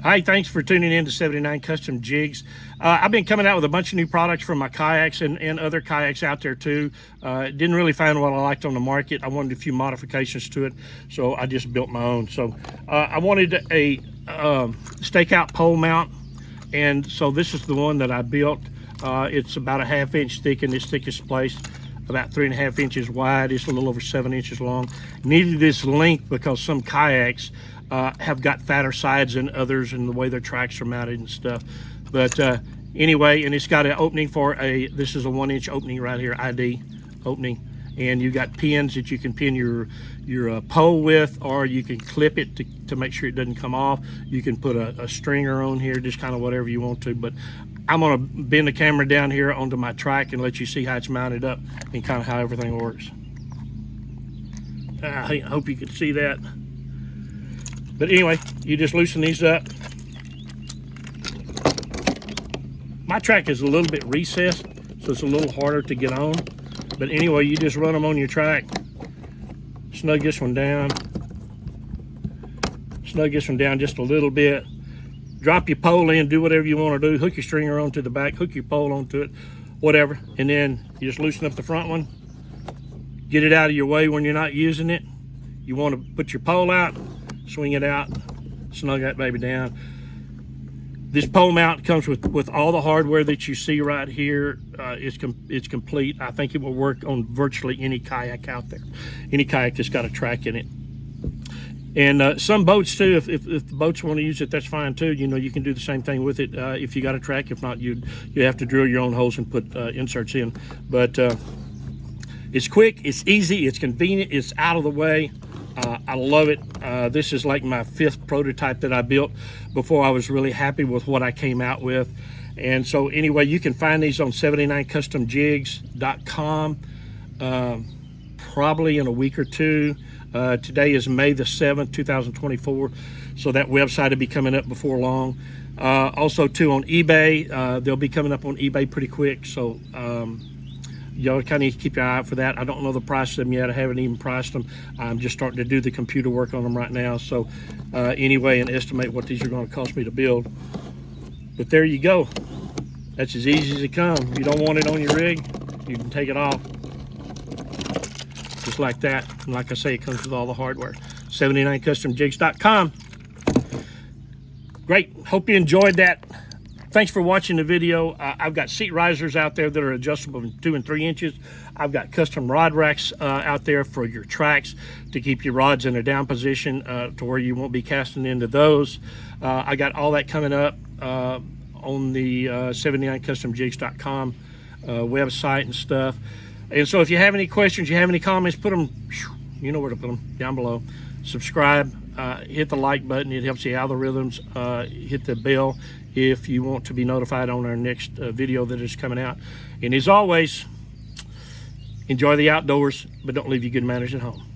Hi, thanks for tuning in to 79 Custom Jigs. I've been coming out with a bunch of new products from my kayaks and other kayaks out there too. Didn't really find what I liked on the market. I wanted a few modifications to it, so I just built my own. So I wanted a stakeout pole mount, and so this is the one that I built. It's about a 1/2 inch thick in this thickest place, about 3.5 inches wide. It's a little over 7 inches long. Needed this length because some kayaks have got fatter sides than others and the way their tracks are mounted and stuff. But anyway, and it's got an opening for this is a 1 inch opening right here, ID opening. And you got pins that you can pin your pole with, or you can clip it to make sure it doesn't come off. You can put a stringer on here, just kind of whatever you want to. But I'm gonna bend the camera down here onto my track and let you see how it's mounted up and kind of how everything works. I hope you can see that. But anyway, you just loosen these up. My track is a little bit recessed, so it's a little harder to get on. But anyway, you just run them on your track. Snug this one down. Snug this one down just a little bit. Drop your pole in, do whatever you want to do. Hook your stringer onto the back, hook your pole onto it, whatever. And then you just loosen up the front one. Get it out of your way when you're not using it. You want to put your pole out, swing it out, snug that baby down. This pole mount comes with all the hardware that you see right here. It's complete. I think it will work on virtually any kayak out there. Any kayak that's got a track in it. And some boats too, if the boats want to use it, that's fine too. You know, you can do the same thing with it if you got a track. If not, you have to drill your own holes and put inserts in. But it's quick, it's easy, it's convenient, it's out of the way. I love it. This is like my 5th prototype that I built before I was really happy with what I came out with. And so anyway, you can find these on 79customjigs.com probably in a week or two. Today is May the 7th, 2024. So that website will be coming up before long. Also too on eBay, they'll be coming up on eBay pretty quick. So y'all kind of need to keep your eye out for that. I don't know the price of them yet. I haven't even priced them. I'm just starting to do the computer work on them right now. So anyway, and estimate what these are going to cost me to build. But there you go. That's as easy as it comes. If you don't want it on your rig, you can take it off. Just like that. And like I say, it comes with all the hardware. 79customjigs.com. Great. Hope you enjoyed that. Thanks for watching the video. I've got seat risers out there that are adjustable from 2 and 3 inches. I've got custom rod racks out there for your tracks to keep your rods in a down position to where you won't be casting into those. I got all that coming up on the 79customjigs.com website and stuff. And so if you have any questions, you have any comments, put them, you know where to put them, down below. Subscribe, hit the like button. It helps the algorithms. Hit the bell if you want to be notified on our next video that is coming out. And as always, enjoy the outdoors, but don't leave your good manners at home.